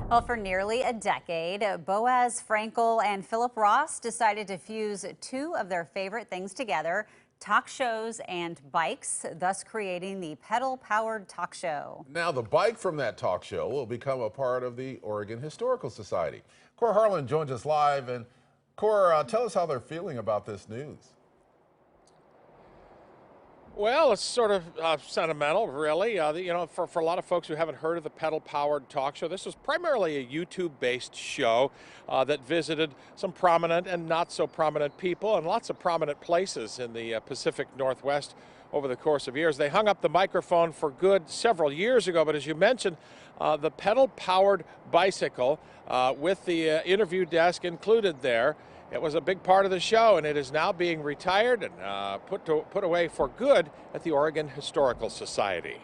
Well, for nearly a decade, Boaz Frankel and Philip Ross decided to fuse two of their favorite things together, talk shows and bikes, thus creating the pedal-powered talk show. Now, the bike from that talk show will become a part of the Oregon Historical Society. Kohr Harlan joins us live. And Kohr, tell us how they're feeling about this news. Well, it's sort of sentimental, really. For a lot of folks who haven't heard of the pedal-powered talk show, this was primarily a YouTube-based show that visited some prominent and not so prominent people and lots of prominent places in the Pacific Northwest over the course of years. They hung up the microphone for good several years ago, but as you mentioned, the pedal-powered bicycle with the interview desk included there. It was a big part of the show, and it is now being retired and put away for good at the Oregon Historical Society.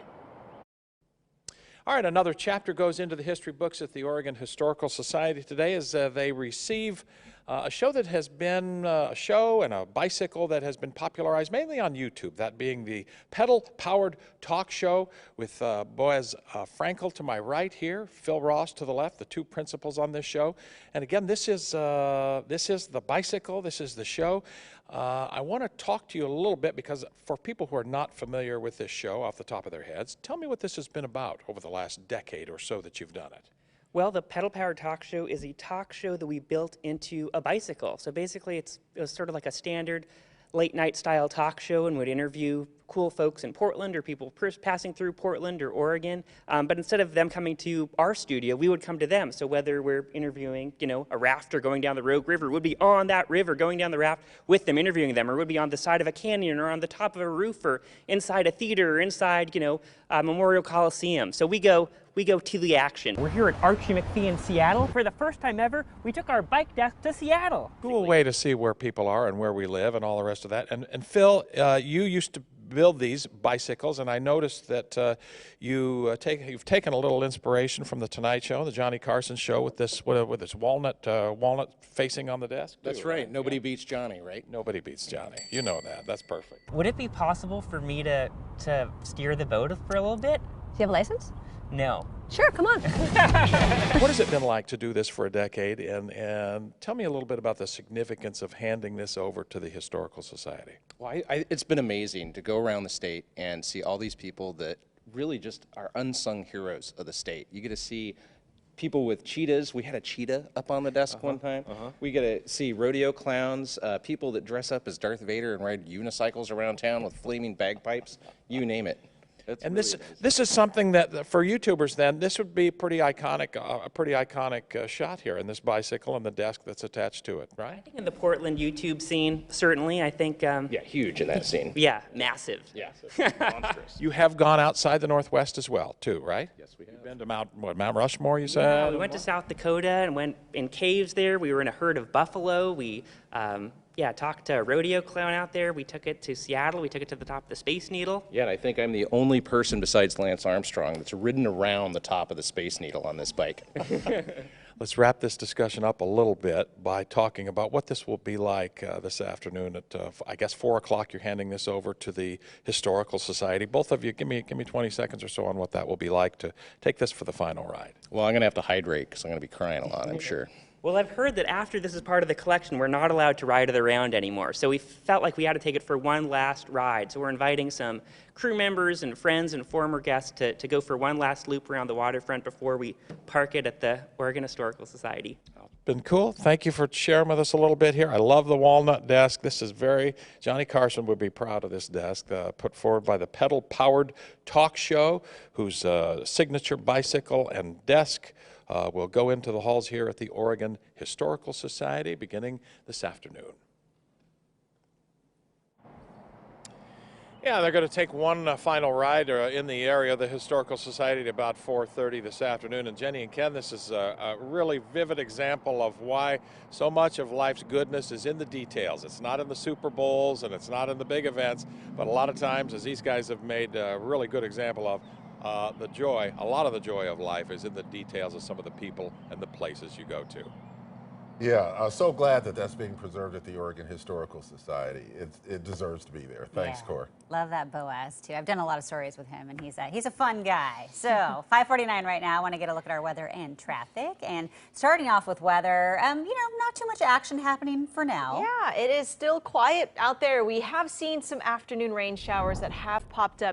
All right, another chapter goes into the history books at the Oregon Historical Society today as they receive a show that has been a show and a bicycle that has been popularized mainly on YouTube, that being the pedal-powered talk show with Boaz Frankel to my right here, Phil Ross to the left, the two principals on this show. And again, this is the bicycle, this is the show. I want to talk to you a little bit because for people who are not familiar with this show off the top of their heads, tell me what this has been about over the last decade or so that you've done it. Well, the Pedal Powered Talk Show is a talk show that we built into a bicycle. So basically, it was sort of like a standard late-night style talk show and would interview cool folks in Portland or people passing through Portland or Oregon. But instead of them coming to our studio, we would come to them. So whether we're interviewing, a rafter going down the Rogue River, we'd be on that river going down the raft with them, interviewing them, or would be on the side of a canyon or on the top of a roof or inside a theater or inside, Memorial Coliseum. So we go to the action. We're here at Archie McPhee in Seattle. For the first time ever, we took our bike desk to Seattle. Cool way to see where people are and where we live and all the rest of that. And Phil, you used to build these bicycles, and I noticed that you've taken a little inspiration from the Tonight Show, the Johnny Carson show, with this walnut facing on the desk. That's right. Nobody beats Johnny, right? Nobody beats Johnny. You know that. That's perfect. Would it be possible for me to steer the boat for a little bit? Do you have a license? No. Sure, come on. What has it been like to do this for a decade? And tell me a little bit about the significance of handing this over to the Historical Society. Well, it's been amazing to go around the state and see all these people that really just are unsung heroes of the state. You get to see people with cheetahs. We had a cheetah up on the desk one time. We get to see rodeo clowns, people that dress up as Darth Vader and ride unicycles around town with flaming bagpipes, you name it. And this is something that for YouTubers then, this would be pretty iconic, a pretty iconic shot here in this bicycle and the desk that's attached to it, right? I think in the Portland YouTube scene, certainly, I think... yeah, huge in that scene. Yeah, massive. Yeah, monstrous. You have gone outside the Northwest as well, too, right? Yes, we have. You've been to Mount Rushmore, you said? We went to South Dakota and went in caves there. We were in a herd of buffalo. We talked to a rodeo clown out there. We took it to Seattle. We took it to the top of the Space Needle. Yeah, and I think I'm the only person besides Lance Armstrong that's ridden around the top of the Space Needle on this bike. Let's wrap this discussion up a little bit by talking about what this will be like this afternoon at, I guess, 4 o'clock. You're handing this over to the Historical Society. Both of you, give me 20 seconds or so on what that will be like to take this for the final ride. Well, I'm going to have to hydrate because I'm going to be crying a lot, I'm sure. Well, I've heard that after this is part of the collection, we're not allowed to ride it around anymore. So we felt like we had to take it for one last ride. So we're inviting some crew members and friends and former guests to go for one last loop around the waterfront before we park it at the Oregon Historical Society. Been cool. Thank you for sharing with us a little bit here. I love the walnut desk. This is Johnny Carson would be proud of this desk, put forward by the pedal-powered talk show, whose signature bicycle and desk will go into the halls here at the Oregon Historical Society beginning this afternoon. Yeah, they're going to take one final ride in the area of the Historical Society at about 4:30 this afternoon. And Jenny and Ken, this is a really vivid example of why so much of life's goodness is in the details. It's not in the Super Bowls and it's not in the big events, but a lot of times, as these guys have made a really good example of, a lot of the joy of life is in the details of some of the people and the places you go to. Yeah, so glad that that's being preserved at the Oregon Historical Society. It deserves to be there. Thanks, Yeah. Kohr. Love that Boaz too. I've done a lot of stories with him, and he's a fun guy. So 5:49 right now. I want to get a look at our weather and traffic. And starting off with weather, not too much action happening for now. Yeah, it is still quiet out there. We have seen some afternoon rain showers that have popped up